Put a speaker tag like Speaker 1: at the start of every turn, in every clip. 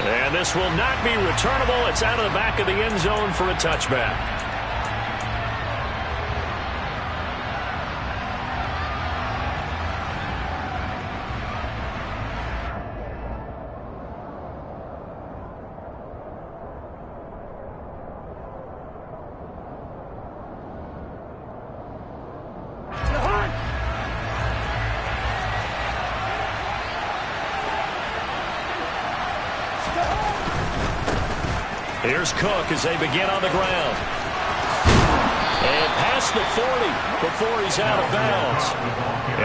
Speaker 1: And this will not be returnable. It's out of the back of the end zone for a touchback. Here's Cook as they begin on the ground. And past the 40 before he's out of bounds.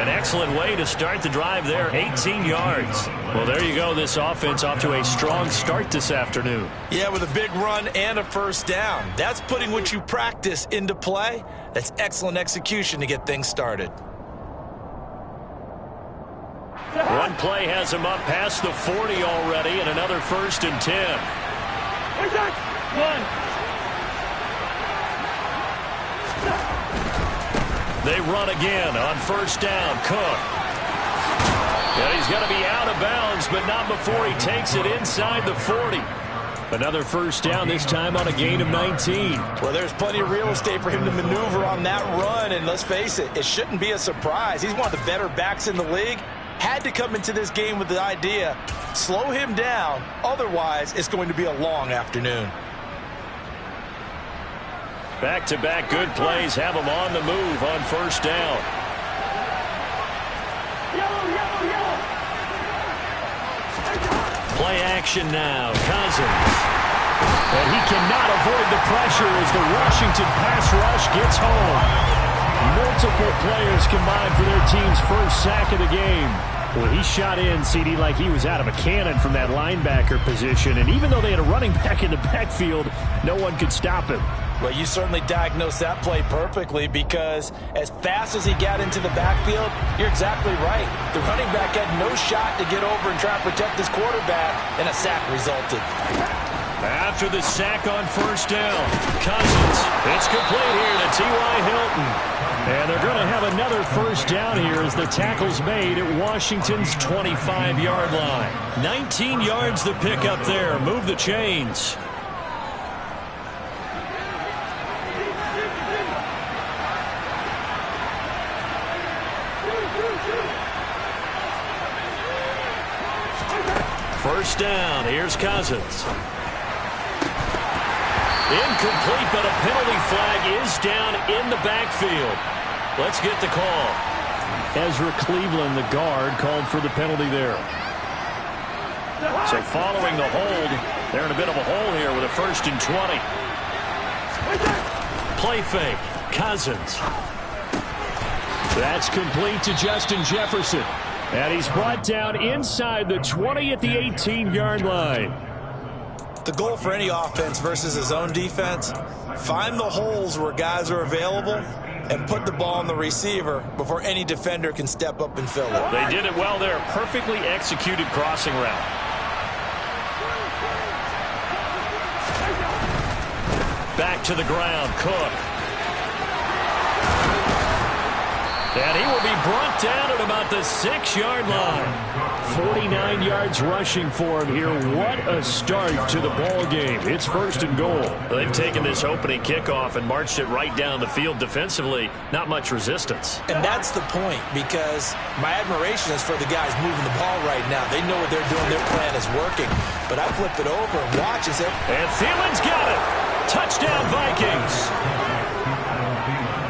Speaker 1: An excellent way to start the drive there, 18 yards. Well, there you go. This offense off to a strong start this afternoon.
Speaker 2: Yeah, with a big run and a first down. That's putting what you practice into play. That's excellent execution to get things started.
Speaker 1: One play has him up past the 40 already, and another 1st and 10. They run again on 1st down. Cook. Yeah, he's going to be out of bounds, but not before he takes it inside the 40. Another 1st down, this time on a gain of 19.
Speaker 2: Well, there's plenty of real estate for him to maneuver on that run, and let's face it, it shouldn't be a surprise. He's one of the better backs in the league. Had to come into this game with the idea, slow him down, otherwise it's going to be a long afternoon.
Speaker 1: Back-to-back good plays have him on the move on 1st down. Play action now, Cousins. And he cannot avoid the pressure as the Washington pass rush gets home. Multiple players combined for their team's first sack of the game. Well, he shot in, CD, like he was out of a cannon from that linebacker position. And even though they had a running back in the backfield, no one could stop him.
Speaker 2: Well, you certainly diagnosed that play perfectly because as fast as he got into the backfield, you're exactly right. The running back had no shot to get over and try to protect his quarterback, and a sack resulted.
Speaker 1: After the sack on 1st down, Cousins. It's complete here to T.Y. Hilton. And they're going to have another 1st down here as the tackle's made at Washington's 25-yard line. 19 yards to pick up there. Move the chains. First down, here's Cousins. Incomplete, but a penalty flag is down in the backfield. Let's get the call. Ezra Cleveland, the guard, called for the penalty there. So following the hold, they're in a bit of a hole here with a 1st and 20. Play fake, Cousins. That's complete to Justin Jefferson. And he's brought down inside the 20 at the 18-yard line.
Speaker 2: The goal for any offense versus his own defense, find the holes where guys are available and put the ball on the receiver before any defender can step up and fill it.
Speaker 1: They did it well there. Perfectly executed crossing route. Back to the ground, Cook. And he will be brought down at about the 6-yard line. 49 yards rushing for him here. What a start to the ball game. It's 1st and goal. They've taken this opening kickoff and marched it right down the field defensively. Not much resistance.
Speaker 2: And that's the point, because my admiration is for the guys moving the ball right now. They know what they're doing. Their plan is working. But I flip it over and watch as
Speaker 1: and Thielen's got it. Touchdown, Vikings.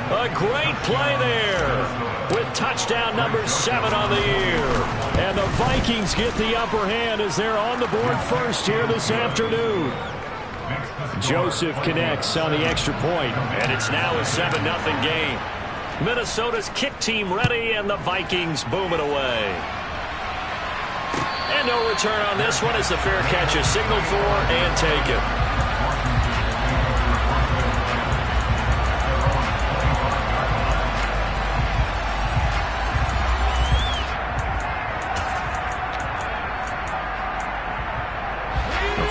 Speaker 1: A great play there with touchdown number 7 on the year. And the Vikings get the upper hand as they're on the board first here this afternoon. Joseph connects on the extra point, and it's now a 7-0 game. Minnesota's kick team ready, and the Vikings booming away. And no return on this one as the fair catch is signaled for and taken.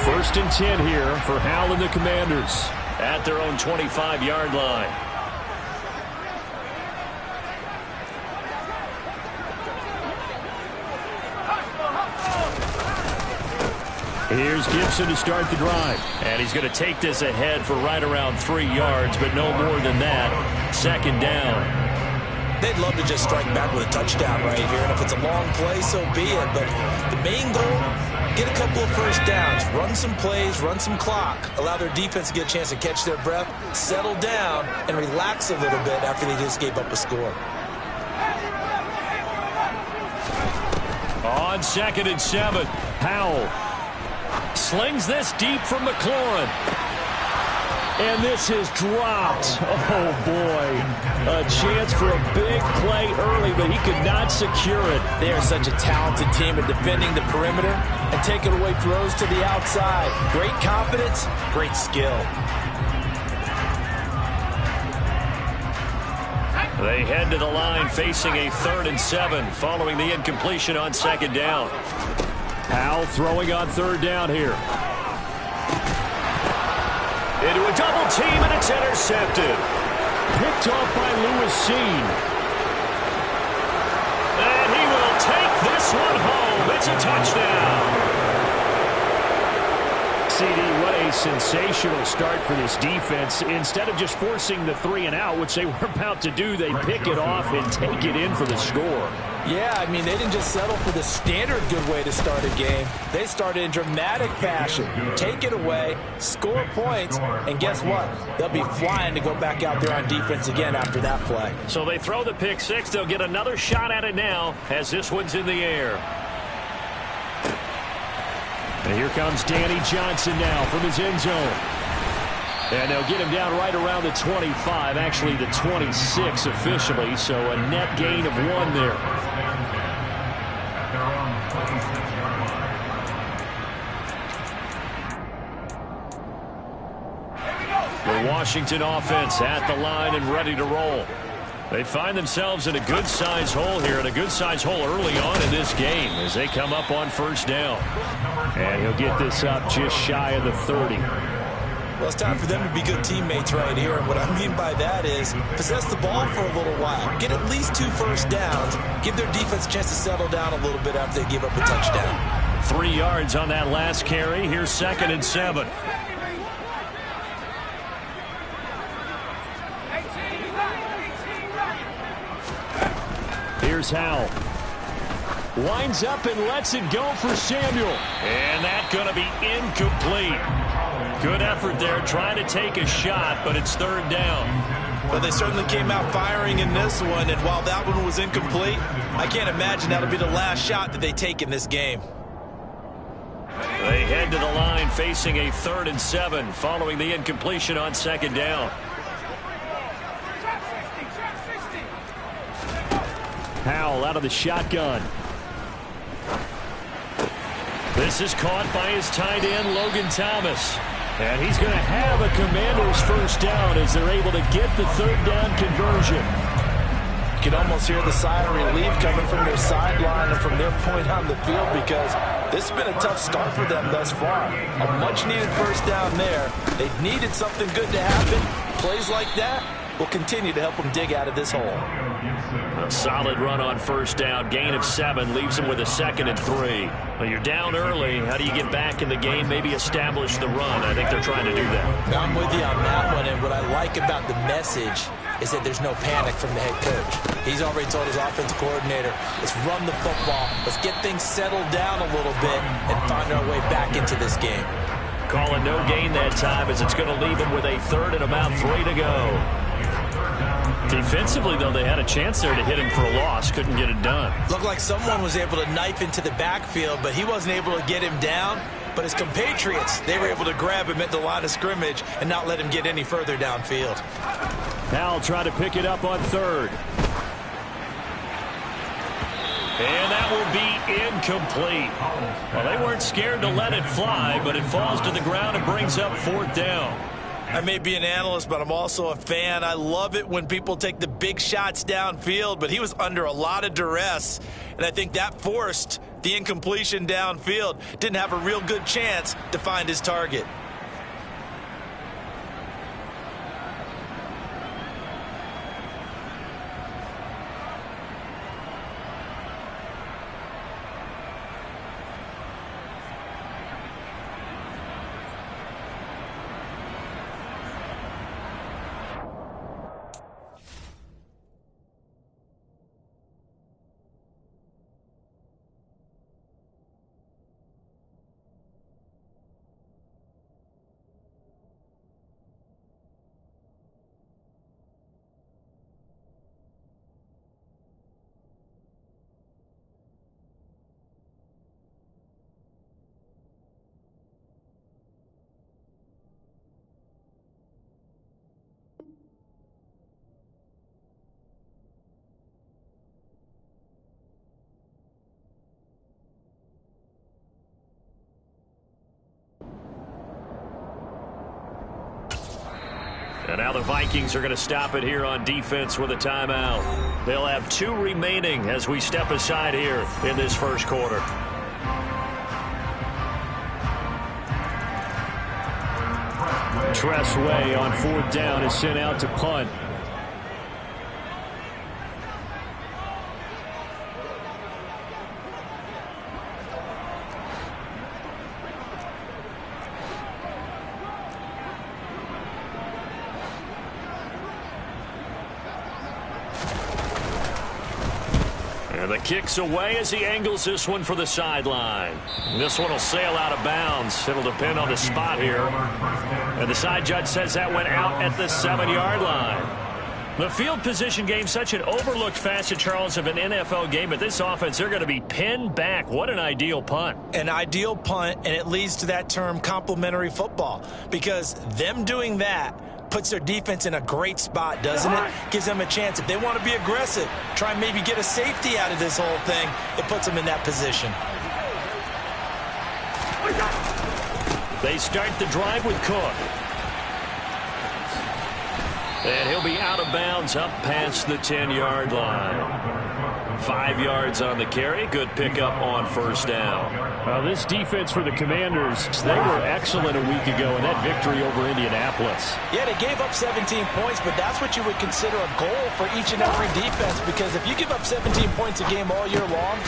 Speaker 1: First and 10 here for Howell and the Commanders at their own 25-yard line. Here's Gibson to start the drive. And he's going to take this ahead for right around 3 yards, but no more than that. Second down.
Speaker 2: They'd love to just strike back with a touchdown right here, and if it's a long play, so be it. But the main goal, get a couple of first downs, run some plays, run some clock, allow their defense to get a chance to catch their breath, settle down, and relax a little bit after they just gave up a score.
Speaker 1: On 2nd and 7, Powell slings this deep from McLaurin. And this is dropped. Oh, boy. A chance for a big play early, but he could not secure it.
Speaker 2: They are such a talented team at defending the perimeter and taking away throws to the outside. Great confidence, great skill.
Speaker 1: They head to the line facing a 3rd and 7 following the incompletion on 2nd down. Powell throwing on 3rd down here. Into a double team, and it's intercepted. Picked off by Lewis Seen. And he will take this one home. It's a touchdown. CD, what a sensational start for this defense. Instead of just forcing the 3 and out, which they were about to do, they pick it off and take it in for the score.
Speaker 2: Yeah, I mean, they didn't just settle for the standard good way to start a game. They started in dramatic fashion. Take it away, score points, and guess what? They'll be flying to go back out there on defense again after that play.
Speaker 1: So they throw the pick 6. They'll get another shot at it now as this one's in the air. And here comes Danny Johnson now from his end zone. And they'll get him down right around the 25, actually the 26 officially, so a net gain of 1 there. The Washington offense at the line and ready to roll. They find themselves in a good-sized hole here, and a good-sized hole early on in this game as they come up on 1st down. And he'll get this up just shy of the 30.
Speaker 2: Well, it's time for them to be good teammates right here. And what I mean by that is possess the ball for a little while. Get at least 2 first downs. Give their defense a chance to settle down a little bit after they give up a touchdown.
Speaker 1: 3 yards on that last carry. Here's 2nd and 7. Here's Howell. Winds up and lets it go for Samuel. And that's going to be incomplete. Good effort there trying to take a shot, but it's 3rd down.
Speaker 2: Well, they certainly came out firing in this one, and while that one was incomplete, I can't imagine that'll be the last shot that they take in this game.
Speaker 1: They head to the line facing a 3rd and 7 following the incompletion on 2nd down. Powell out of the shotgun. This is caught by his tight end, Logan Thomas. And he's going to have a Commander's first down as they're able to get the 3rd down conversion.
Speaker 2: You can almost hear the sigh of relief coming from their sideline and from their point on the field because this has been a tough start for them thus far. A much-needed first down there. They've needed something good to happen. Plays like that will continue to help them dig out of this hole.
Speaker 1: A solid run on 1st down. Gain of 7 leaves them with a 2nd and 3. Well, you're down early. How do you get back in the game, maybe establish the run? I think they're trying to do that.
Speaker 2: I'm with you on that one, and what I like about the message is that there's no panic from the head coach. He's already told his offensive coordinator, let's run the football, let's get things settled down a little bit and find our way back into this game.
Speaker 1: Calling no gain that time as it's going to leave them with a 3rd and about 3 to go. Defensively, though, they had a chance there to hit him for a loss. Couldn't get it done.
Speaker 2: Looked like someone was able to knife into the backfield, but he wasn't able to get him down. But his compatriots, they were able to grab him at the line of scrimmage and not let him get any further downfield.
Speaker 1: Powell trying to pick it up on 3rd. And that will be incomplete. Well, they weren't scared to let it fly, but it falls to the ground and brings up 4th down.
Speaker 2: I may be an analyst, but I'm also a fan. I love it when people take the big shots downfield, but he was under a lot of duress, and I think that forced the incompletion downfield. Didn't have a real good chance to find his target.
Speaker 1: And now the Vikings are going to stop it here on defense with a timeout. They'll have 2 remaining as we step aside here in this first quarter. Tressway on 4th down is sent out to punt. And the kick's away as he angles this one for the sideline. This one will sail out of bounds. It'll depend on the spot here. And the side judge says that went out at the 7-yard line. The field position game, such an overlooked facet, Charles, of an NFL game. But this offense, they're going to be pinned back. What an ideal punt.
Speaker 2: An ideal punt, and it leads to that term complementary football. Because them doing that puts their defense in a great spot, doesn't it? Gives them a chance. If they want to be aggressive, try and maybe get a safety out of this whole thing, it puts them in that position.
Speaker 1: They start the drive with Cook. And he'll be out of bounds up past the 10-yard line. 5 yards on the carry. Good pickup on 1st down.
Speaker 3: This defense for the Commanders, they were excellent a week ago in that victory over Indianapolis.
Speaker 2: Yeah, they gave up 17 points, but that's what you would consider a goal for each and every defense, because if you give up 17 points a game all year long,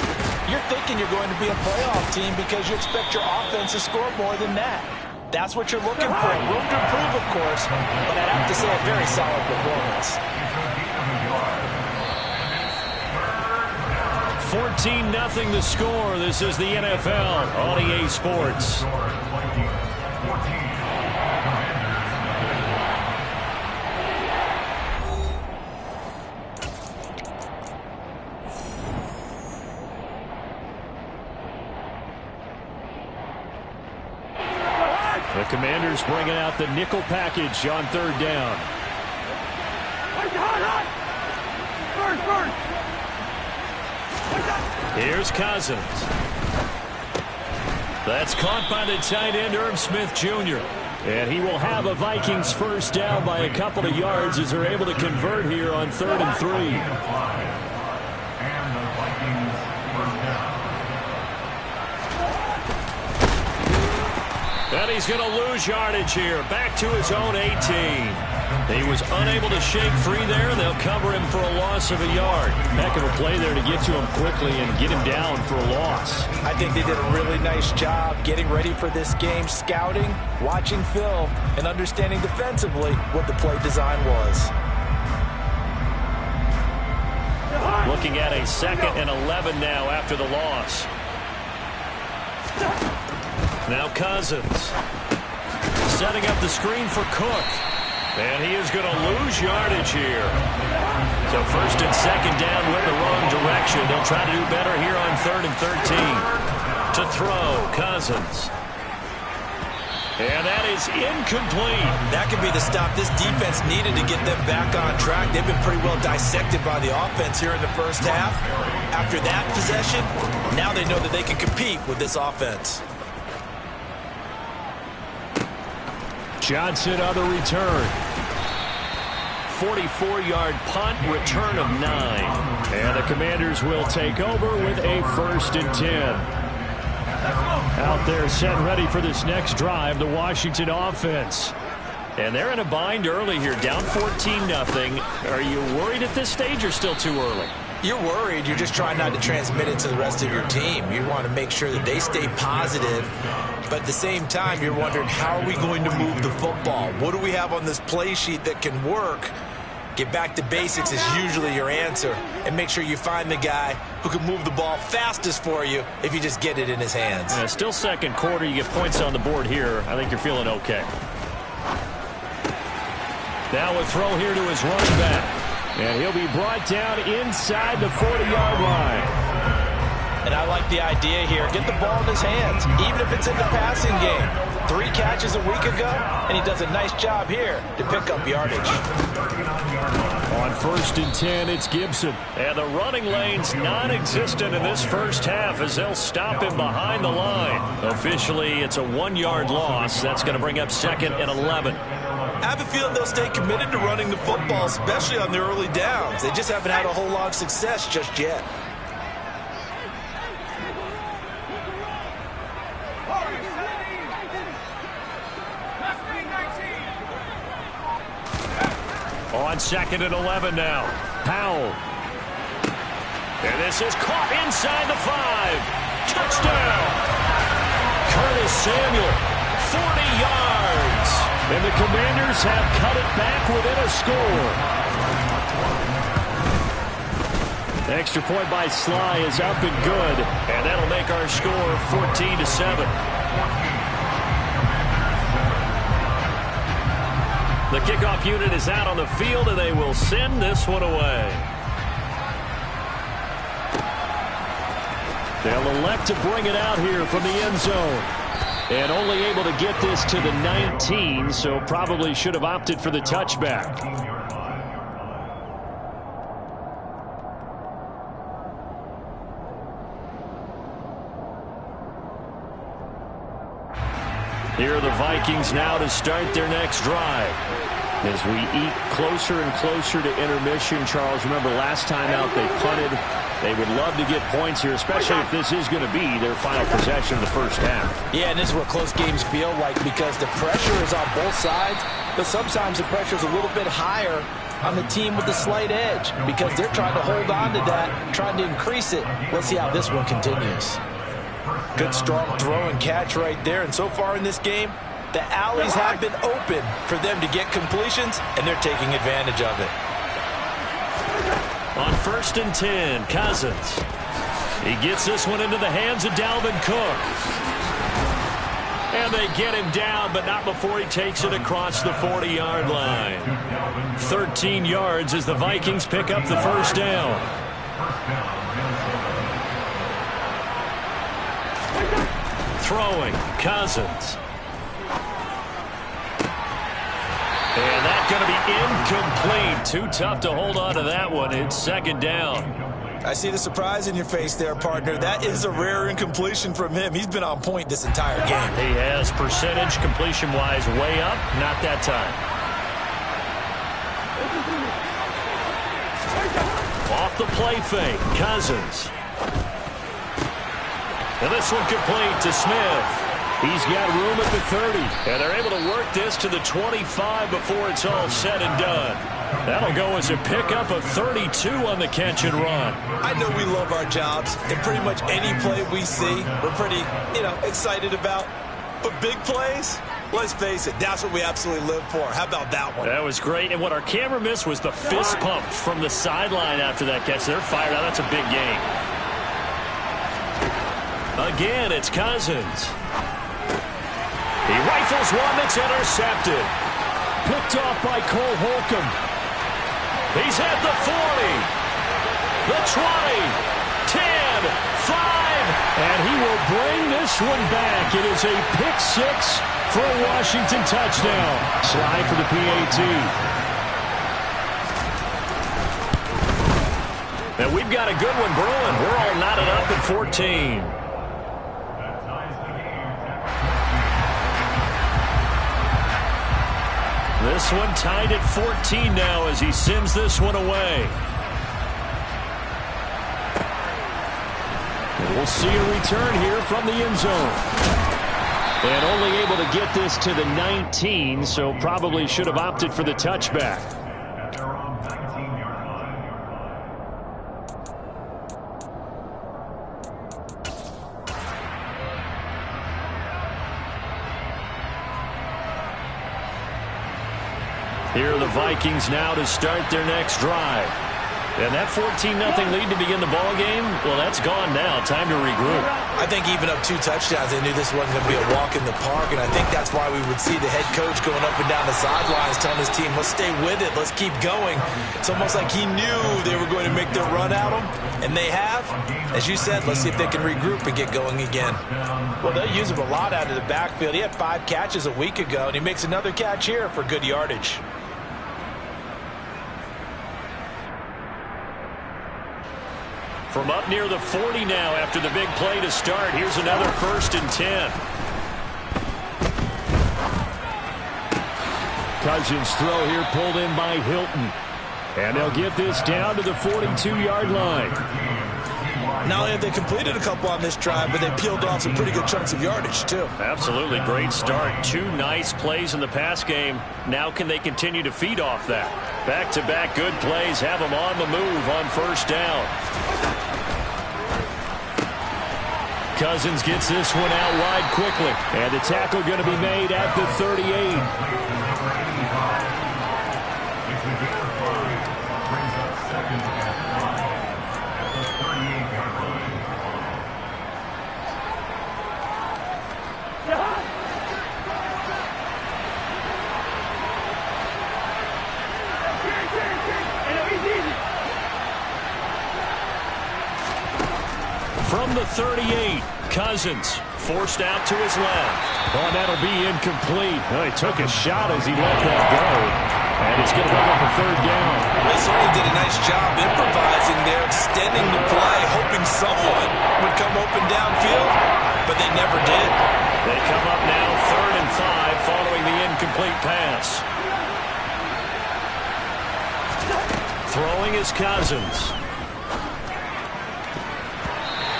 Speaker 2: you're thinking you're going to be a playoff team because you expect your offense to score more than that. That's what you're looking for. Room to improve, of course, but I'd have to say a very solid performance.
Speaker 1: 14-0 the score. This is the NFL on EA Sports.
Speaker 3: The Commanders bringing out the nickel package on 3rd down.
Speaker 1: Here's Cousins. That's caught by the tight end, Irv Smith Jr.
Speaker 3: And he will have a Vikings 1st down by a couple of yards as they're able to convert here on 3rd and 3.
Speaker 1: And he's going to lose yardage here. Back to his own 18. He was unable to shake free there. They'll cover him for a loss of a yard.
Speaker 3: Heck of a play there to get to him quickly and get him down for a loss.
Speaker 2: I think they did a really nice job getting ready for this game, scouting, watching film, and understanding defensively what the play design was.
Speaker 1: Looking at a 2nd and 11 now after the loss. Now Cousins setting up the screen for Cook. And he is going to lose yardage here. So 1st and 2nd down went the wrong direction. They'll try to do better here on 3rd and 13. To throw, Cousins. And that is incomplete.
Speaker 2: That could be the stop this defense needed to get them back on track. They've been pretty well dissected by the offense here in the first half. After that possession, now they know that they can compete with this offense.
Speaker 3: Johnson on the return.
Speaker 1: 44-yard punt, return of 9.
Speaker 3: And the Commanders will take over with a 1st and 10. Out there set ready for this next drive, the Washington offense.
Speaker 1: And they're in a bind early here, down 14-0. Are you worried at this stage or still too early?
Speaker 2: You're worried. You're just trying not to transmit it to the rest of your team. You want to make sure that they stay positive. But at the same time, you're wondering, how are we going to move the football? What do we have on this play sheet that can work? Get back to basics is usually your answer. And make sure you find the guy who can move the ball fastest for you if you just get it in his hands.
Speaker 1: Yeah, still 2nd quarter. You get points on the board here. I think you're feeling okay.
Speaker 3: Now a throw here to his running back. And he'll be brought down inside the 40-yard line.
Speaker 2: And I like the idea here. Get the ball in his hands, even if it's in the passing game. 3 catches a week ago, and he does a nice job here to pick up yardage.
Speaker 3: On 1st and 10, it's Gibson. And the running lane's non-existent in this first half as they'll stop him behind the line. Officially, it's a 1-yard loss. That's going to bring up 2nd and 11.
Speaker 2: I have a feeling they'll stay committed to running the football, especially on their early downs. They just haven't had a whole lot of success just yet.
Speaker 3: On 2nd and 11 now. Powell. And this is caught inside the 5. Touchdown. Curtis Samuel, 40 yards. And the Commanders have cut it back within a score. The extra point by Sly is up and good. And that'll make our score 14-7. The kickoff unit is out on the field, and they will send this one away. They'll elect to bring it out here from the end zone. And only able to get this to the 19, so probably should have opted for the touchback. Here are the Vikings now to start their next drive. As we eat closer and closer to intermission, Charles, remember last time out they punted. They would love to get points here, especially if this is going to be their final possession of the first half.
Speaker 2: Yeah, and this is what close games feel like because the pressure is on both sides, but sometimes the pressure is a little bit higher on the team with the slight edge because they're trying to hold on to that, trying to increase it. Let's see how this one continues. Good, strong throw and catch right there. And so far in this game, the alleys have been open for them to get completions, and they're taking advantage of it.
Speaker 3: On 1st and 10, Cousins. He gets this one into the hands of Dalvin Cook. And they get him down, but not before he takes it across the 40-yard line. 13 yards as the Vikings pick up the first down. Throwing, Cousins. And that's going to be incomplete. Too tough to hold on to that one. It's 2nd down.
Speaker 2: I see the surprise in your face there, partner. That is a rare incompletion from him. He's been on point this entire game.
Speaker 3: He has percentage completion-wise way up. Not that time. Off the play fake, Cousins. And this one complete to Smith. He's got room at the 30. And they're able to work this to the 25 before it's all said and done. That'll go as a pickup of 32 on the catch and run.
Speaker 2: I know we love our jobs, and pretty much any play we see, we're pretty, excited about. But big plays, let's face it, that's what we absolutely live for. How about that one?
Speaker 3: That was great. And what our camera missed was the fist pump from the sideline after that catch. They're fired out. That's a big game. Again, it's Cousins. He rifles one that's intercepted. Picked off by Cole Holcomb. He's at the 40, the 20, 10, 5, and he will bring this one back. It is a pick 6 for a Washington touchdown. Slide for the PAT. And we've got a good one brewing. We're all knotted up at 14. This one tied at 14 now as he sends this one away. And we'll see a return here from the end zone. And only able to get this to the 19, so probably should have opted for the touchback. Here are the Vikings now to start their next drive. And that 14-0 lead to begin the ball game, well, that's gone now. Time to regroup.
Speaker 2: I think even up 2 touchdowns, they knew this wasn't going to be a walk in the park, and I think that's why we would see the head coach going up and down the sidelines telling his team, let's stay with it, let's keep going. It's almost like he knew they were going to make their run at him, and they have. As you said, let's see if they can regroup and get going again. Well, they use him a lot out of the backfield. He had 5 catches a week ago, and he makes another catch here for good yardage.
Speaker 3: From up near the 40 now after the big play to start. Here's another 1st and 10.
Speaker 1: Cousins throw here pulled in by Hilton. And they'll get this down to the 42-yard line.
Speaker 2: Not only have they completed a couple on this drive, but they peeled off some pretty good chunks of yardage, too.
Speaker 3: Absolutely great start. 2 nice plays in the pass game. Now can they continue to feed off that? Back-to-back good plays have them on the move on 1st down.
Speaker 1: Cousins gets this one out wide quickly. And the tackle going to be made at the 38.
Speaker 3: From the 38, Cousins forced out to his left.
Speaker 1: Oh, that'll be incomplete. Oh, he took a shot as he let that go. And it's going to bring up a 3rd down.
Speaker 2: They certainly did a nice job improvising there, extending the play, hoping someone would come open downfield, but they never did.
Speaker 3: They come up now 3rd and 5 following the incomplete pass. Throwing is Cousins.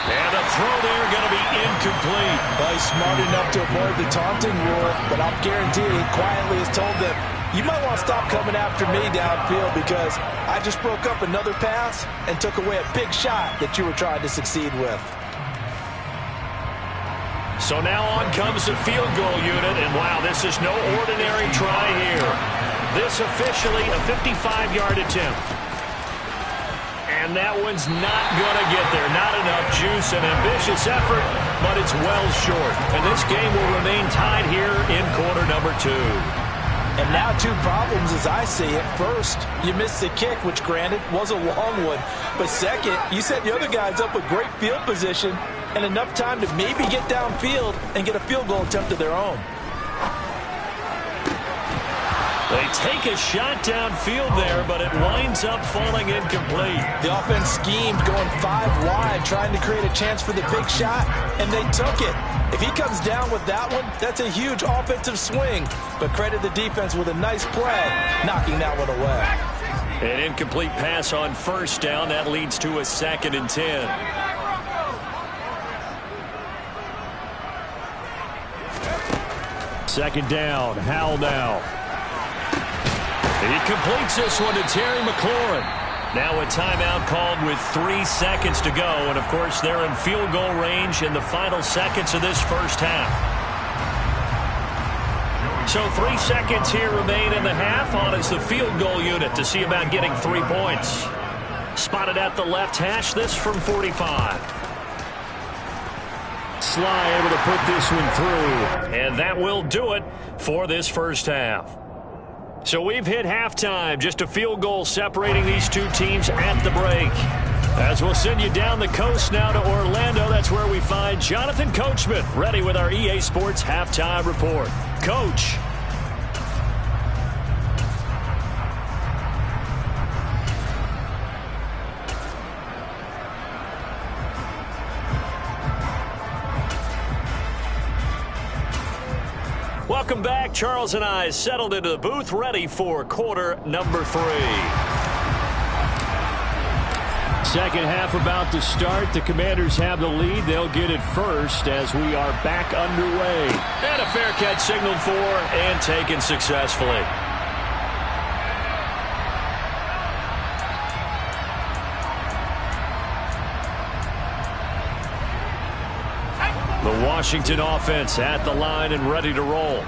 Speaker 3: And the throw there going to be incomplete.
Speaker 2: Well, he's smart enough to avoid the taunting rule, but I'll guarantee he quietly has told them, you might want to stop coming after me downfield because I just broke up another pass and took away a big shot that you were trying to succeed with.
Speaker 3: So now on comes the field goal unit, and wow, this is no ordinary try here. This officially a 55-yard attempt. And that one's not going to get there. Not enough juice, an ambitious effort, but it's well short. And this game will remain tied here in quarter number 2.
Speaker 2: And now 2 problems as I see it. First, you missed the kick, which granted was a long one. But second, you set the other guys up with great field position and enough time to maybe get downfield and get a field goal attempt of their own.
Speaker 3: They take a shot downfield there, but it winds up falling incomplete.
Speaker 2: The offense schemed going 5 wide, trying to create a chance for the big shot, and they took it. If he comes down with that one, that's a huge offensive swing. But credit the defense with a nice play, knocking that one away.
Speaker 3: An incomplete pass on 1st down. That leads to a 2nd and 10.
Speaker 1: Second down, Howell now.
Speaker 3: He completes this one to Terry McLaurin. Now a timeout called with 3 seconds to go. And, of course, they're in field goal range in the final seconds of this 1st half. So 3 seconds here remain in the half. On is the field goal unit to see about getting 3 points. Spotted at the left hash, this from 45.
Speaker 1: Sly able to put this one through.
Speaker 3: And that will do it for this 1st half. So we've hit halftime. Just a field goal separating these 2 teams at the break. As we'll send you down the coast now to Orlando, that's where we find Jonathan Coachman ready with our EA Sports Halftime Report. Coach. Welcome back. Charles and I settled into the booth, ready for quarter number 3.
Speaker 1: Second half about to start. The Commanders have the lead. They'll get it first as we are back underway.
Speaker 3: And a fair catch signaled for and taken successfully. The Washington offense at the line and ready to roll.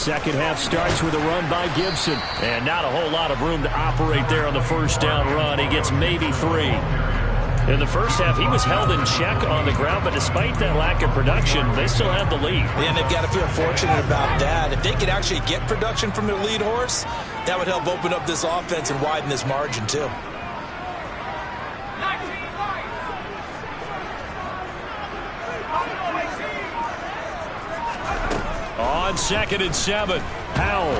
Speaker 1: second half starts with a run by Gibson.
Speaker 3: And not a whole lot of room to operate there on the first down run. He gets maybe 3. In the first half, he was held in check on the ground, but despite that lack of production, they still have the lead.
Speaker 2: And they've got to feel fortunate about that. If they could actually get production from their lead horse, that would help open up this offense and widen this margin too.
Speaker 3: On 2nd and 7, Powell.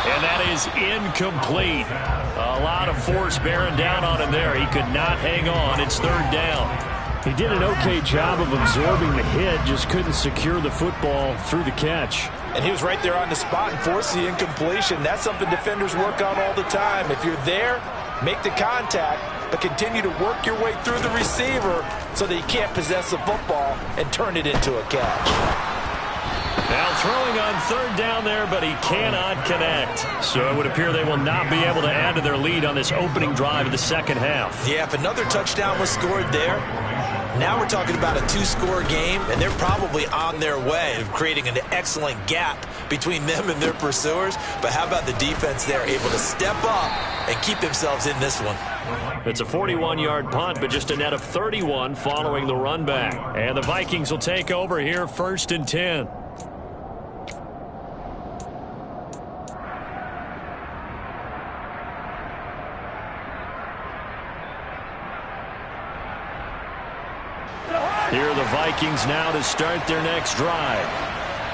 Speaker 3: And that is incomplete. A lot of force bearing down on him there. He could not hang on. It's 3rd down.
Speaker 1: He did an okay job of absorbing the hit, just couldn't secure the football through the catch.
Speaker 2: And he was right there on the spot and forced the incompletion. That's something defenders work on all the time. If you're there, make the contact, but continue to work your way through the receiver so that he can't possess the football and turn it into a catch.
Speaker 3: Now throwing on 3rd down there, but he cannot connect. So it would appear they will not be able to add to their lead on this opening drive of the second half.
Speaker 2: Yeah, if another touchdown was scored there, now we're talking about a 2-score game, and they're probably on their way of creating an excellent gap between them and their pursuers. But how about the defense there, able to step up and keep themselves in this one?
Speaker 3: It's a 41-yard punt, but just a net of 31 following the run back. And the Vikings will take over here 1st and 10. Here are the Vikings now to start their next drive.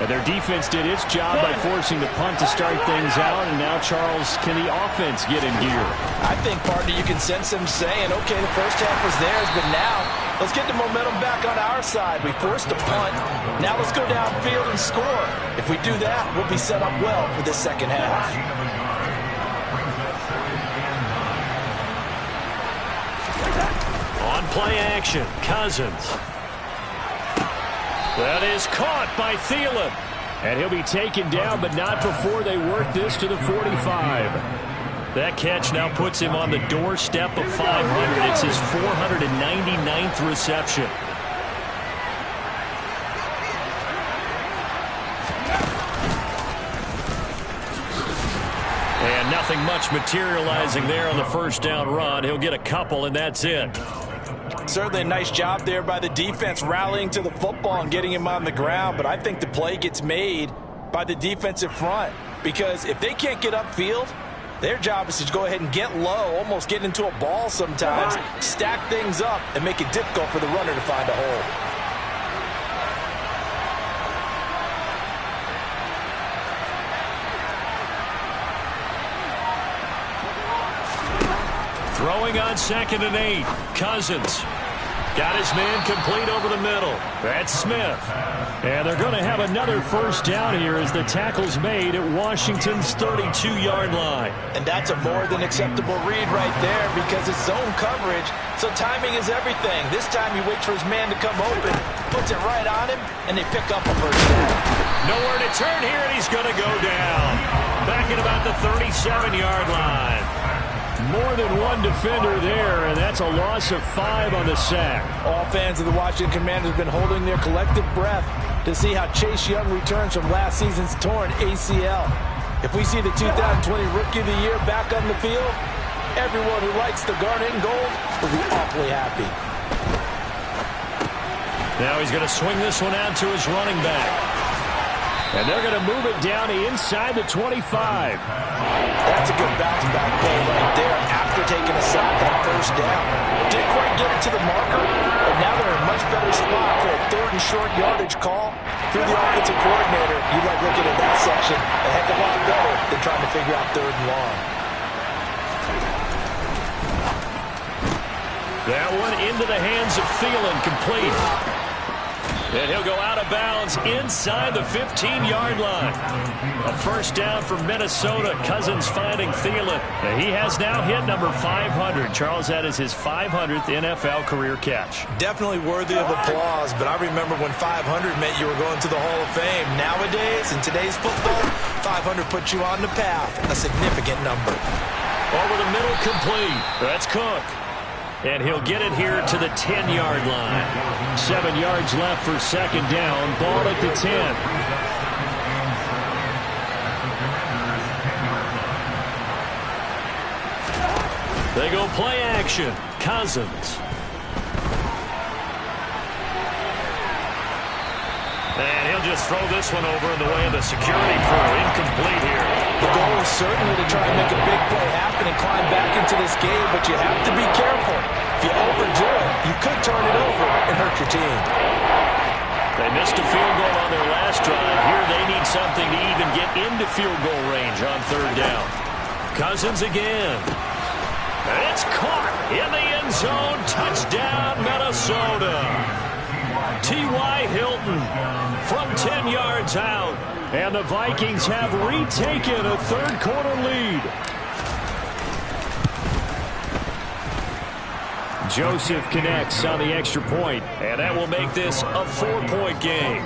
Speaker 1: And their defense did its job by forcing the punt to start things out. And now, Charles, can the offense get in gear?
Speaker 2: I think, partner, you can sense them saying, okay, the first half was theirs, but now let's get the momentum back on our side. We forced a punt. Now let's go downfield and score. If we do that, we'll be set up well for this second half.
Speaker 3: On play action, Cousins. That is caught by Thielen.
Speaker 1: And he'll be taken down, but not before they work this to the 45.
Speaker 3: That catch now puts him on the doorstep of 500. It's his 499th reception. And nothing much materializing there on the first down run. He'll get a couple, and that's it.
Speaker 2: Certainly a nice job there by the defense rallying to the football and getting him on the ground, but I think the play gets made by the defensive front because if they can't get upfield, their job is to go ahead and get low, almost get into a ball sometimes, stack things up, and make it difficult for the runner to find a hole.
Speaker 3: Throwing on 2nd and 8. Cousins. Got his man complete over the middle. That's Smith.
Speaker 1: And they're going to have another first down here as the tackle's made at Washington's 32-yard line.
Speaker 2: And that's a more than acceptable read right there because it's zone coverage, so timing is everything. This time he waits for his man to come open, puts it right on him, and they pick up a first down.
Speaker 3: Nowhere to turn here, and he's going to go down. Back at about the 37-yard line.
Speaker 1: More than one defender there, and that's a loss of 5 on the sack.
Speaker 2: All fans of the Washington Commanders have been holding their collective breath to see how Chase Young returns from last season's torn ACL. If we see the 2020 Rookie of the Year back on the field, everyone who likes the garnet and gold will be awfully happy.
Speaker 3: Now he's going to swing this one out to his running back.
Speaker 1: And they're going to move it down inside the 25.
Speaker 2: That's a good bounce-back play right there after taking a sack on first down. Didn't quite get it to the marker, but now they're in a much better spot for a 3rd and short yardage call through the offensive coordinator. You like looking at that section a heck of a lot better than trying to figure out 3rd and long.
Speaker 3: That one into the hands of Thielen, complete. And he'll go out of bounds inside the 15-yard line. A first down for Minnesota. Cousins finding Thielen. He has now hit number 500. Charles, that is his 500th NFL career catch.
Speaker 2: Definitely worthy of applause, but I remember when 500 meant you were going to the Hall of Fame. Nowadays, in today's football, 500 puts you on the path. A significant number.
Speaker 3: Over the middle, complete. That's Cook. And he'll get it here to the 10-yard line.
Speaker 1: 7 yards left for second down. Ball at the 10.
Speaker 3: They go play action. Cousins. And he'll just throw this one over in the way of the security crew. Incomplete here.
Speaker 2: The goal is certainly to try and make a big play happen and climb back into this game, but you have to be careful. If you overdo it, you could turn it over and hurt your team.
Speaker 3: They missed a field goal on their last drive. Here they need something to even get into field goal range on third down. Cousins again. And it's caught in the end zone. Touchdown, Minnesota. T.Y. Hilton from 10 yards out. And the Vikings have retaken a third-quarter lead. Joseph connects on the extra point, and that will make this a 4-point game.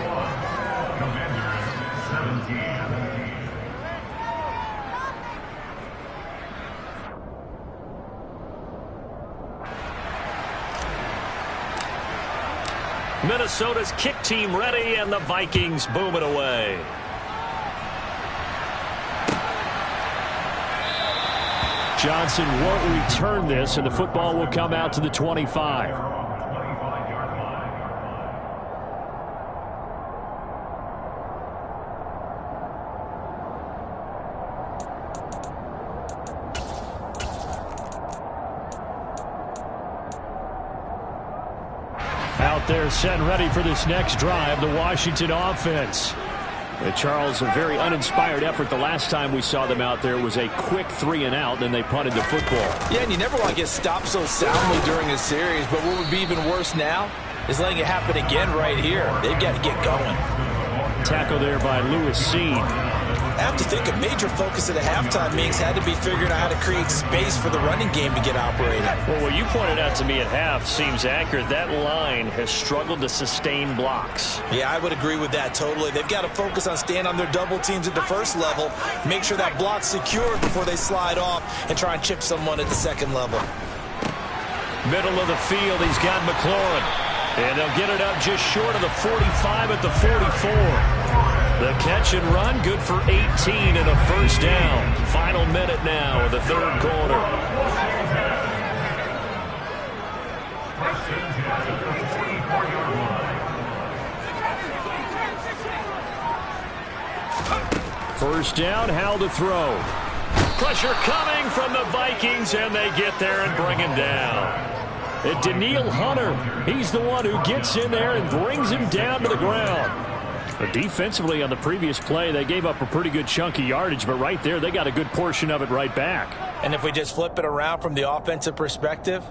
Speaker 3: Minnesota's kick team ready, and the Vikings boom it away.
Speaker 1: Johnson won't return this, and the football will come out to the 25. Out there set and ready for this next drive, the Washington offense. Charles, a very uninspired effort the last time we saw them out there. It was a quick 3-and-out, then they punted the football.
Speaker 2: Yeah, and you never want to get stopped so soundly during a series, but what would be even worse now is letting it happen again right here. They've got to get going.
Speaker 1: Tackle there by Lewis Seen.
Speaker 2: I have to think a major focus of the halftime meetings had to be figuring out how to create space for the running game to get operating.
Speaker 3: Well, what you pointed out to me at half seems accurate. That line has struggled to sustain blocks.
Speaker 2: Yeah, I would agree with that totally. They've got to focus on staying on their double teams at the first level, make sure that block's secured before they slide off and try and chip someone at the second level.
Speaker 3: Middle of the field, he's got McLaurin. And they'll get it up just short of the 45 at the 44. The catch and run, good for 18 and a first down. Final minute now of the third quarter.
Speaker 1: First down, how to throw.
Speaker 3: Pressure coming from the Vikings, and they get there and bring him down.
Speaker 1: And Danielle Hunter, he's the one who gets in there and brings him down to the ground. But defensively on the previous play, they gave up a pretty good chunk of yardage, but right there, they got a good portion of it right back.
Speaker 2: And if we just flip it around from the offensive perspective,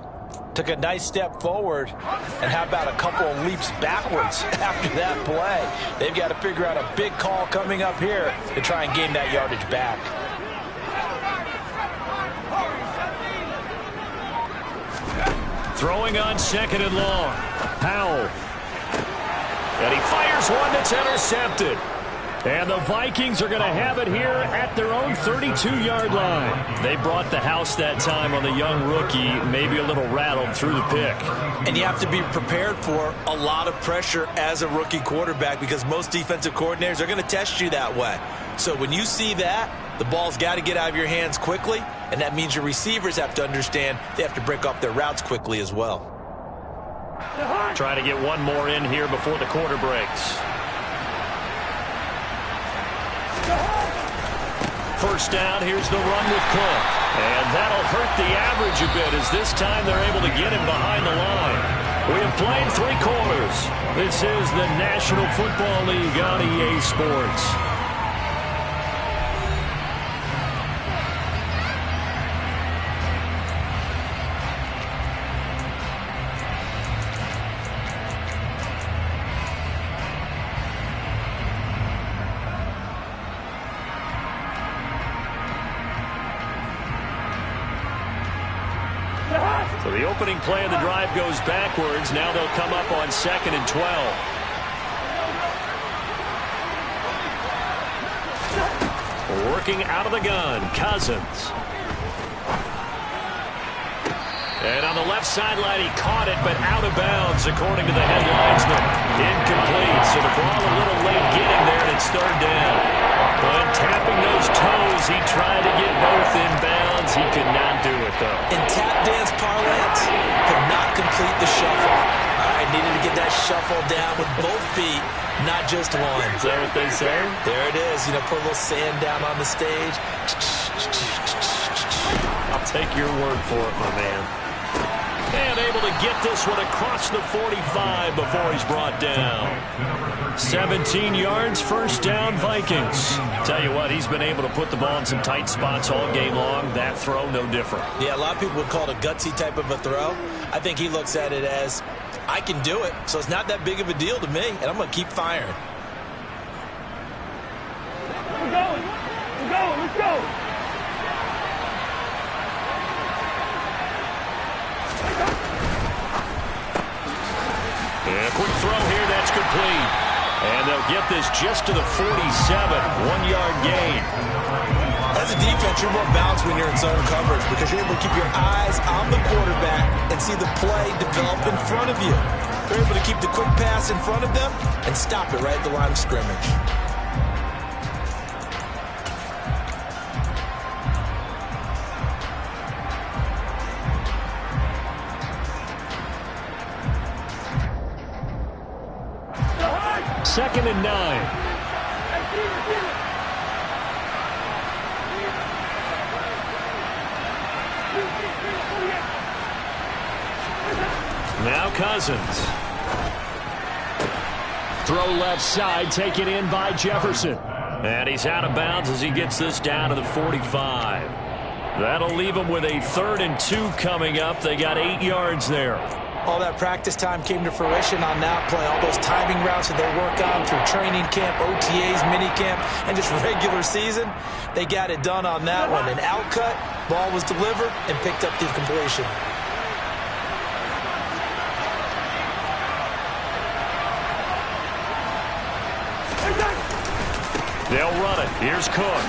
Speaker 2: took a nice step forward, and how about a couple of leaps backwards after that play? They've got to figure out a big call coming up here to try and gain that yardage back.
Speaker 3: Throwing on second and long. Powell. And he fires one that's intercepted.
Speaker 1: And the Vikings are going to have it here at their own 32-yard line.
Speaker 3: They brought the house that time on the young rookie, maybe a little rattled through the pick.
Speaker 2: And you have to be prepared for a lot of pressure as a rookie quarterback because most defensive coordinators are going to test you that way. So when you see that, the ball's got to get out of your hands quickly, and that means your receivers have to understand they have to break up their routes quickly as well.
Speaker 3: Try to get one more in here before the quarter breaks. First down, here's the run with Cook. And that'll hurt the average a bit as this time they're able to get him behind the line. We have played 3 quarters. This is the National Football League on EA Sports. So the opening play of the drive goes backwards. Now they'll come up on 2nd and 12. Working out of the gun, Cousins. And on the left sideline, he caught it, but out of bounds, according to the headlinesman. Incomplete, so the ball a little late getting there, and it's third down. But tapping those toes, he tried to get both in bounds. He could not do it, though.
Speaker 2: And shuffle down with both feet, not just one.
Speaker 3: Is that what they say?
Speaker 2: There it is. You know, put a little sand down on the stage.
Speaker 3: I'll take your word for it, my man. And able to get this one across the 45 before he's brought down. 17 yards, first down, Vikings. Tell you what, he's been able to put the ball in some tight spots all game long. That throw, no different.
Speaker 2: Yeah, a lot of people would call it a gutsy type of a throw. I think he looks at it as, I can do it, so it's not that big of a deal to me, and I'm going to keep firing.
Speaker 4: We're going. Let's go.
Speaker 3: And a quick throw here, that's complete. And they'll get this just to the 47, 1-yard gain.
Speaker 2: As a defense, you're more balanced when you're in zone coverage because you're able to keep your eyes on the quarterback and see the play develop in front of you. They're able to keep the quick pass in front of them and stop it right at the line of scrimmage.
Speaker 3: Second and 9. Now Cousins. Throw left side, taken in by Jefferson. And he's out of bounds as he gets this down to the 45. That'll leave him with a 3rd and 2 coming up. They got 8 yards there.
Speaker 2: All that practice time came to fruition on that play. All those timing routes that they work on through training camp, OTAs, minicamp, and just regular season, they got it done on that one. An out cut, ball was delivered, and picked up the completion.
Speaker 3: They'll run it. Here's Cook.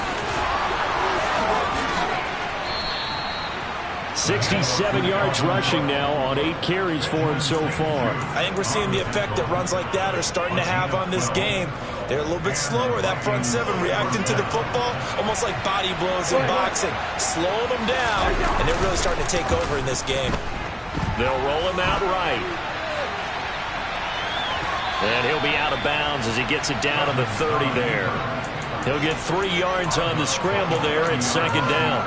Speaker 3: 67 yards rushing now on 8 carries for him so far.
Speaker 2: I think we're seeing the effect that runs like that are starting to have on this game. They're a little bit slower, that front seven, reacting to the football, almost like body blows in boxing. Slowing them down, and they're really starting to take over in this game.
Speaker 3: They'll roll him out right. And he'll be out of bounds as he gets it down to the 30 there. He'll get 3 yards on the scramble there at 2nd down.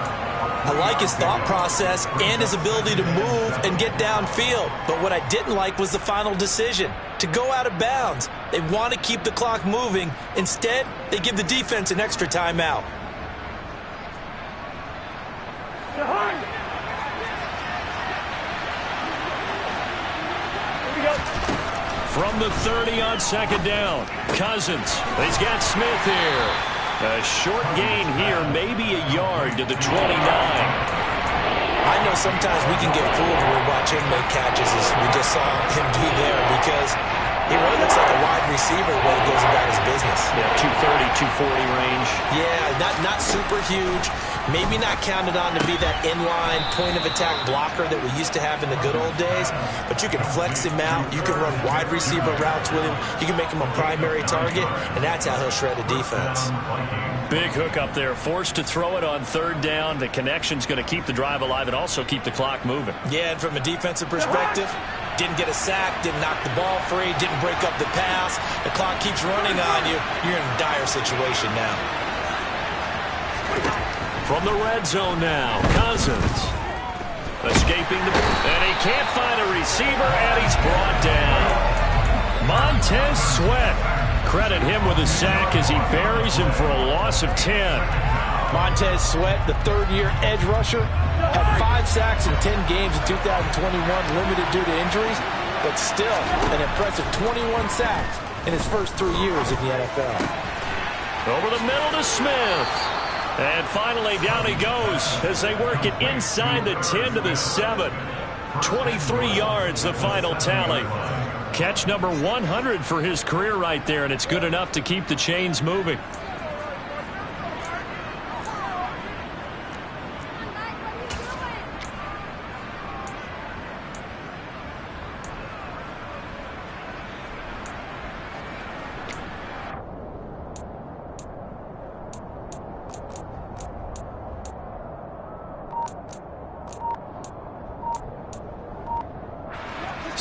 Speaker 2: I like his thought process and his ability to move and get downfield. But what I didn't like was the final decision, to go out of bounds. They want to keep the clock moving. Instead, they give the defense an extra timeout.
Speaker 3: From the 30 on 2nd down, Cousins. He's got Smith here. A short gain here, maybe a yard to the 29.
Speaker 2: I know sometimes we can get fooled when we watch him make catches, as we just saw him do there, because he really looks like a wide receiver when he goes about his business.
Speaker 3: Yeah, 230, 240 range.
Speaker 2: Yeah, not super huge. Maybe not counted on to be that inline point-of-attack blocker that we used to have in the good old days, but you can flex him out. You can run wide receiver routes with him. You can make him a primary target, and that's how he'll shred a defense.
Speaker 3: Big hook up there, forced to throw it on 3rd down. The connection's going to keep the drive alive and also keep the clock moving.
Speaker 2: Yeah, and from a defensive perspective, didn't get a sack, didn't knock the ball free, didn't break up the pass. The clock keeps running on you. You're in a dire situation now.
Speaker 3: From the red zone now, Cousins. Escaping the... And he can't find a receiver, and he's brought down. Montez Sweat. Credit him with a sack as he buries him for a loss of 10.
Speaker 2: Montez Sweat, the 3rd-year edge rusher, had 5 sacks in 10 games in 2021, limited due to injuries, but still an impressive 21 sacks in his first 3 years in the NFL.
Speaker 3: Over the middle to Smith. And finally, down he goes as they work it inside the 10 to the 7. 23 yards, the final tally. Catch number 100 for his career right there, and it's good enough to keep the chains moving.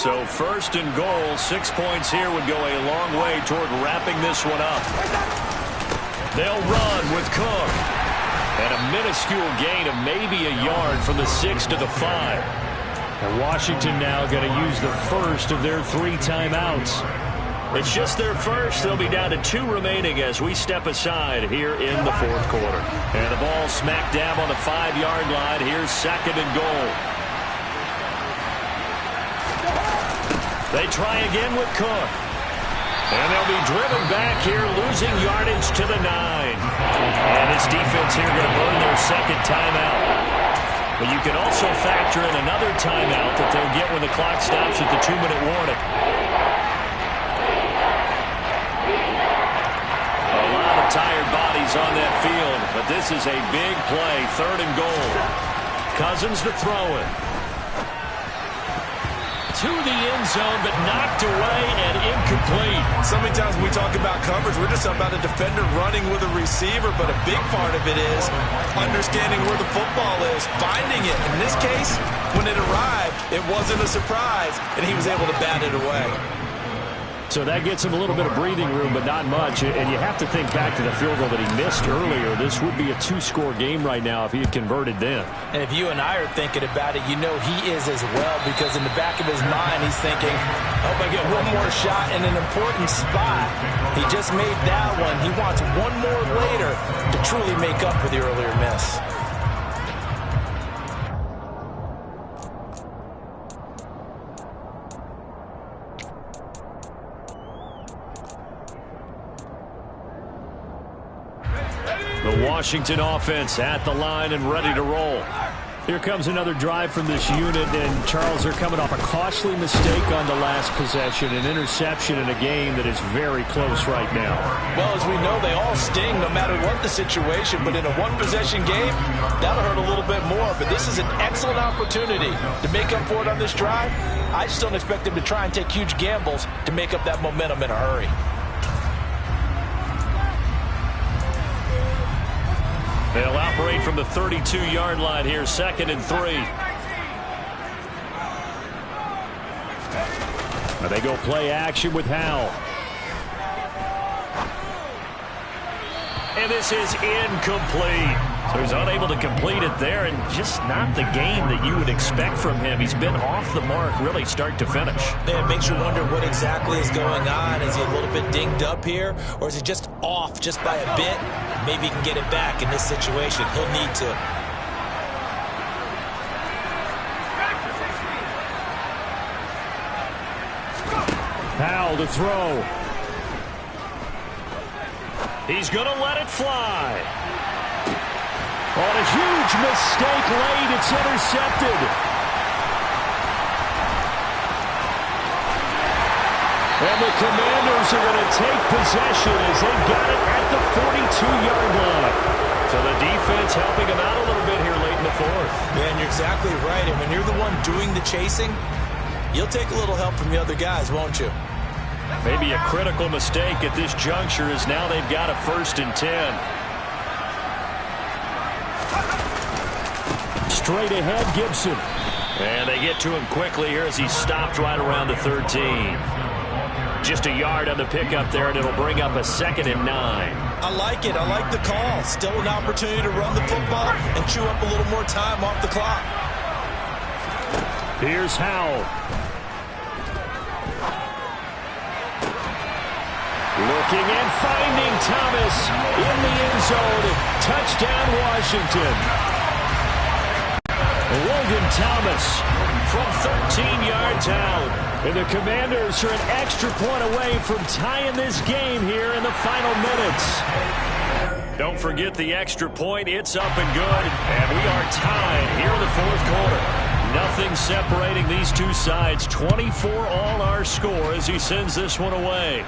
Speaker 3: So first and goal, 6 points here would go a long way toward wrapping this one up. They'll run with Cook. And a minuscule gain of maybe a yard from the 6 to the 5.
Speaker 1: And Washington now going to use the first of their 3 timeouts.
Speaker 3: It's just their first. They'll be down to 2 remaining as we step aside here in the 4th quarter. And the ball smack dab on the 5-yard line. Here's 2nd and goal. They try again with Cook. And they'll be driven back here, losing yardage to the 9. And this defense here going to burn their 2nd timeout. But you can also factor in another timeout that they'll get when the clock stops at the 2-minute warning. A lot of tired bodies on that field, but this is a big play, 3rd and goal. Cousins to throw it. To the end zone, but knocked away and incomplete.
Speaker 2: So many times when we talk about coverage, we're just about a defender running with a receiver, but a big part of it is understanding where the football is, finding it. In this case, when it arrived, it wasn't a surprise, and he was able to bat it away.
Speaker 1: So that gets him a little bit of breathing room, but not much. And you have to think back to the field goal that he missed earlier. This would be a 2-score game right now if he had converted then.
Speaker 2: And if you and I are thinking about it, you know he is as well, because in the back of his mind, he's thinking, I hope I get one more shot in an important spot. He just made that one. He wants one more later to truly make up for the earlier miss.
Speaker 1: The Washington offense at the line and ready to roll. Here comes another drive from this unit, and Charles, they're coming off a costly mistake on the last possession, an interception in a game that is very close right now.
Speaker 2: Well, as we know, they all sting no matter what the situation, but in a one-possession game, that'll hurt a little bit more. But this is an excellent opportunity to make up for it on this drive. I just don't expect them to try and take huge gambles to make up that momentum in a hurry.
Speaker 3: They'll operate from the 32-yard line here, 2nd and 3.
Speaker 1: Now they go play action with Howell.
Speaker 3: And this is incomplete. So he's unable to complete it there, and just not the game that you would expect from him. He's been off the mark really start to finish.
Speaker 2: It makes you wonder what exactly is going on. Is he a little bit dinged up here, or is he just off just by a bit? Maybe he can get it back in this situation. He'll need to.
Speaker 1: Howell to throw.
Speaker 3: He's going to let it fly.
Speaker 1: On a huge mistake late, it's intercepted. And the Commanders are going to take possession as they got it at the 42-yard line.
Speaker 3: So the defense helping him out a little bit here late in the 4th.
Speaker 2: Yeah, and you're exactly right. And when you're the one doing the chasing, you'll take a little help from the other guys, won't you?
Speaker 3: Maybe a critical mistake at this juncture is now they've got a 1st and 10.
Speaker 1: Straight ahead, Gibson.
Speaker 3: And they get to him quickly here as he stopped right around the 13. Just a yard on the pickup there, and it'll bring up a 2nd and 9.
Speaker 2: I like it. I like the call. Still an opportunity to run the football and chew up a little more time off the clock.
Speaker 1: Here's Howell. Looking and finding Thomas in the end zone. Touchdown, Washington. Logan Thomas from 13 yards out. And the Commanders are an extra point away from tying this game here in the final minutes.
Speaker 3: Don't forget the extra point. It's up and good. And we are tied here in the 4th quarter. Nothing separating these two sides. 24 all our score as he sends this one away.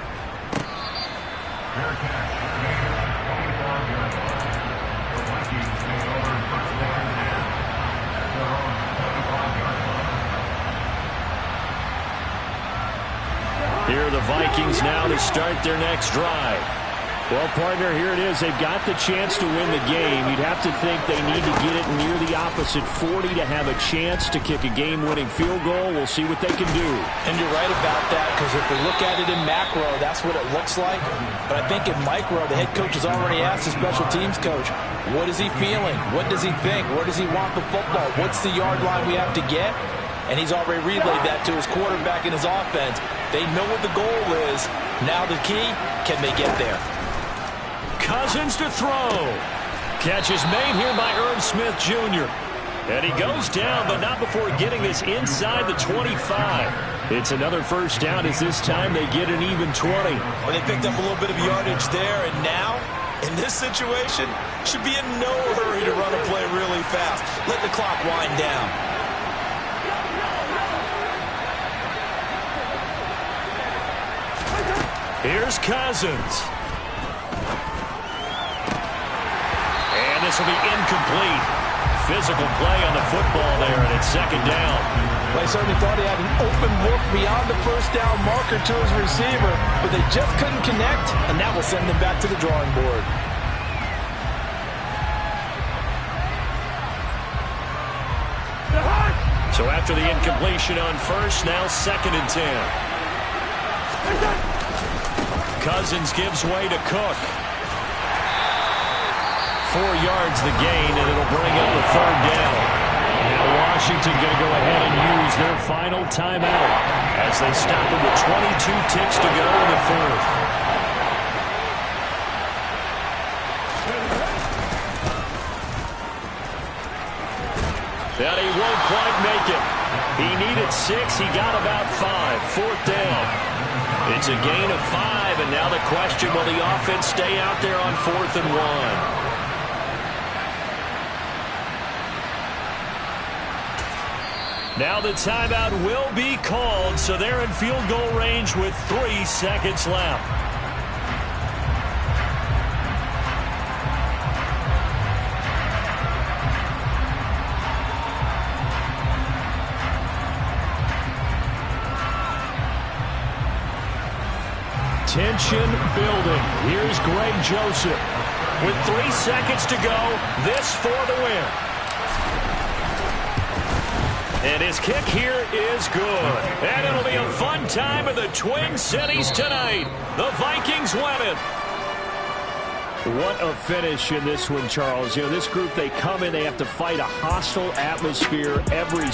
Speaker 3: Here are the Vikings now to start their next drive.
Speaker 1: Well, partner, here it is. They've got the chance to win the game. You'd have to think they need to get it near the opposite 40 to have a chance to kick a game-winning field goal. We'll see what they can do.
Speaker 2: And you're right about that, because if we look at it in macro, that's what it looks like. But I think in micro, the head coach has already asked the special teams coach, what is he feeling? What does he think? Where does he want the football? What's the yard line we have to get? And he's already relayed that to his quarterback and his offense. They know what the goal is. Now the key, can they get there?
Speaker 3: Cousins to throw. Catch is made here by Irv Smith Jr. And he goes down, but not before getting this inside the 25. It's another first down as this time they get an even 20.
Speaker 2: Well, they picked up a little bit of yardage there, and now, in this situation, should be in no hurry to run a play really fast. Let the clock wind down.
Speaker 3: Here's Cousins. And this will be incomplete. Physical play on the football there, and it's second down.
Speaker 2: Well, he certainly thought he had an open look beyond the first down marker to his receiver, but they just couldn't connect, and that will send them back to the drawing board.
Speaker 3: So after the incompletion on first, now second and 10. Cousins gives way to Cook. 4 yards the gain, and it'll bring up a third down. Now Washington going to go ahead and use their final timeout as they stop it with 22 ticks to go in the fourth. And he won't quite make it. He needed 6. He got about 5. Fourth down. It's a gain of 5, and now the question, will the offense stay out there on 4th and 1? Now the timeout will be called, so they're in field goal range with 3 seconds left. Tension building. Here's Greg Joseph. With 3 seconds to go, this for the win. And his kick here is good. And it'll be a fun time in the Twin Cities tonight. The Vikings win it.
Speaker 1: What a finish in this one, Charles. You know, this group, they come in, they have to fight a hostile atmosphere every